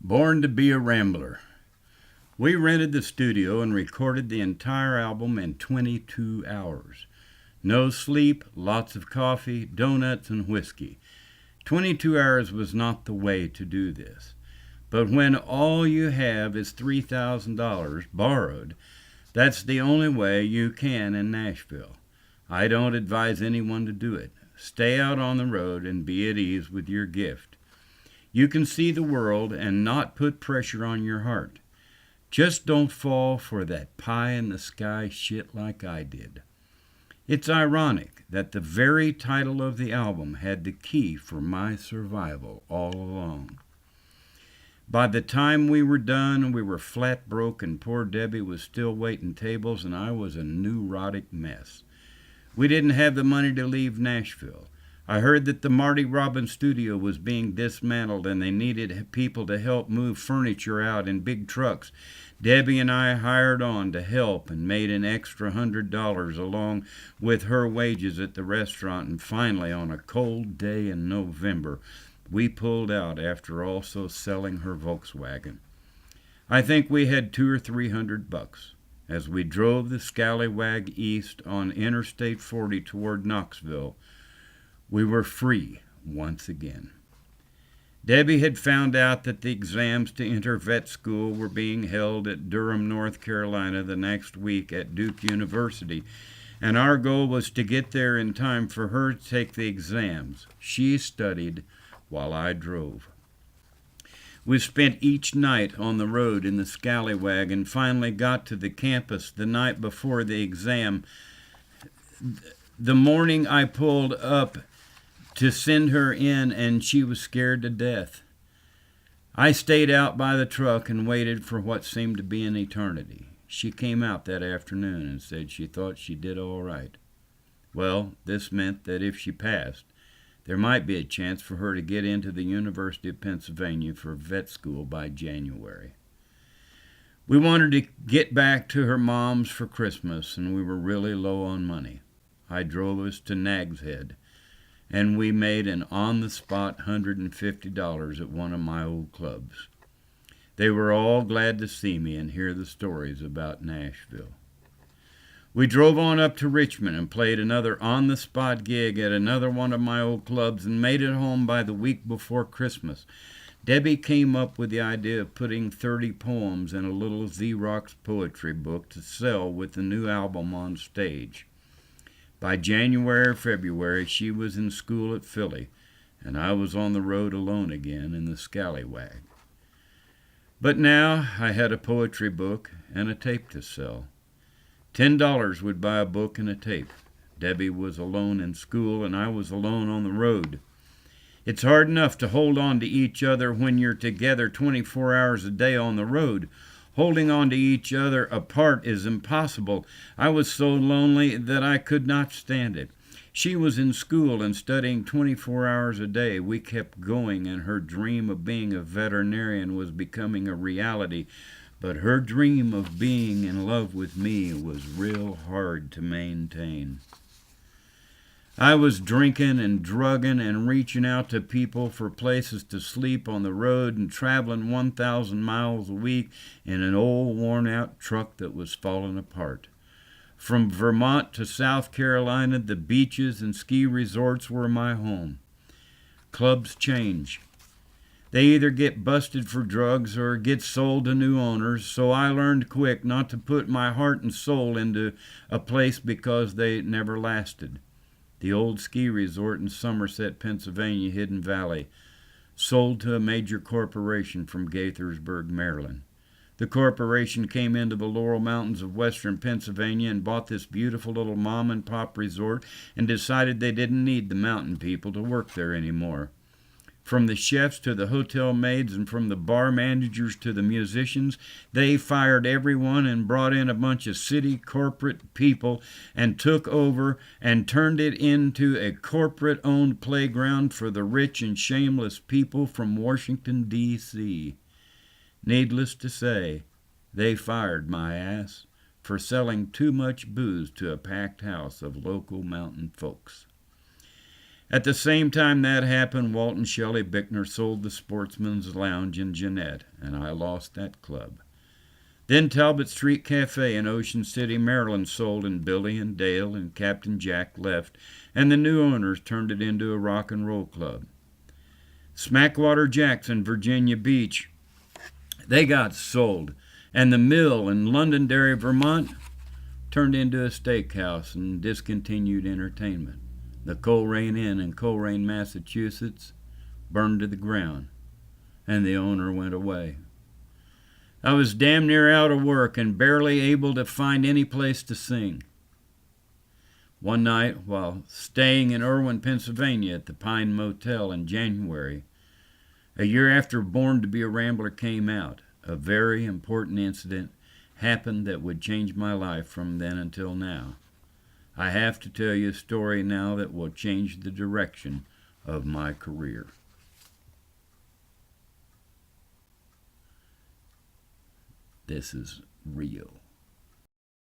Born to be a Rambler. We rented the studio and recorded the entire album in 22 hours. No sleep, lots of coffee, donuts, and whiskey. 22 hours was not the way to do this. But when all you have is $3,000 borrowed, that's the only way you can in Nashville. I don't advise anyone to do it. Stay out on the road and be at ease with your gift. You can see the world and not put pressure on your heart. Just don't fall for that pie in the sky shit like I did. It's ironic that the very title of the album had the key for my survival all along. By the time we were done, we were flat broke and poor Debbie was still waiting tables and I was a neurotic mess. We didn't have the money to leave Nashville. I heard that the Marty Robbins studio was being dismantled and they needed people to help move furniture out in big trucks. Debbie and I hired on to help and made an extra $100 along with her wages at the restaurant, and finally, on a cold day in November, we pulled out after also selling her Volkswagen. I think we had $200 or $300. As we drove the scallywag east on Interstate 40 toward Knoxville, we were free once again. Debbie had found out that the exams to enter vet school were being held at Durham, North Carolina the next week at Duke University, and our goal was to get there in time for her to take the exams. She studied while I drove. We spent each night on the road in the scallywag and finally got to the campus the night before the exam. The morning I pulled up to send her in, and she was scared to death. I stayed out by the truck and waited for what seemed to be an eternity. She came out that afternoon and said she thought she did all right. Well, this meant that if she passed, there might be a chance for her to get into the University of Pennsylvania for vet school by January. We wanted to get back to her mom's for Christmas, and we were really low on money. I drove us to Nag's Head, and we made an on-the-spot $150 at one of my old clubs. They were all glad to see me and hear the stories about Nashville. We drove on up to Richmond and played another on-the-spot gig at another one of my old clubs and made it home by the week before Christmas. Debbie came up with the idea of putting 30 poems in a little Xerox poetry book to sell with the new album on stage. By January or February, she was in school at Philly, and I was on the road alone again in the scallywag. But now I had a poetry book and a tape to sell. $10 would buy a book and a tape. Debbie was alone in school, and I was alone on the road. It's hard enough to hold on to each other when you're together 24 hours a day on the road. Holding on to each other apart is impossible. I was so lonely that I could not stand it. She was in school and studying 24 hours a day. We kept going, and her dream of being a veterinarian was becoming a reality. But her dream of being in love with me was real hard to maintain. I was drinking and drugging and reaching out to people for places to sleep on the road and traveling 1,000 miles a week in an old worn-out truck that was falling apart. From Vermont to South Carolina, the beaches and ski resorts were my home. Clubs change. They either get busted for drugs or get sold to new owners, so I learned quick not to put my heart and soul into a place because they never lasted. The old ski resort in Somerset, Pennsylvania, Hidden Valley, sold to a major corporation from Gaithersburg, Maryland. The corporation came into the Laurel Mountains of western Pennsylvania and bought this beautiful little mom-and-pop resort and decided they didn't need the mountain people to work there anymore. From the chefs to the hotel maids and from the bar managers to the musicians, they fired everyone and brought in a bunch of city corporate people and took over and turned it into a corporate-owned playground for the rich and shameless people from Washington, D.C. Needless to say, they fired my ass for selling too much booze to a packed house of local mountain folks. At the same time that happened, Walt and Shelley Bickner sold the Sportsman's Lounge in Jeannette, and I lost that club. Then Talbot Street Cafe in Ocean City, Maryland sold, and Billy and Dale and Captain Jack left, and the new owners turned it into a rock and roll club. Smackwater Jacks in Virginia Beach, they got sold, and the Mill in Londonderry, Vermont turned into a steakhouse and discontinued entertainment. The Coleraine Inn in Coleraine, Massachusetts burned to the ground, and the owner went away. I was damn near out of work and barely able to find any place to sing. One night, while staying in Irwin, Pennsylvania at the Pine Motel in January, a year after Born to be a Rambler came out, a very important incident happened that would change my life from then until now. I have to tell you a story now that will change the direction of my career. This is real.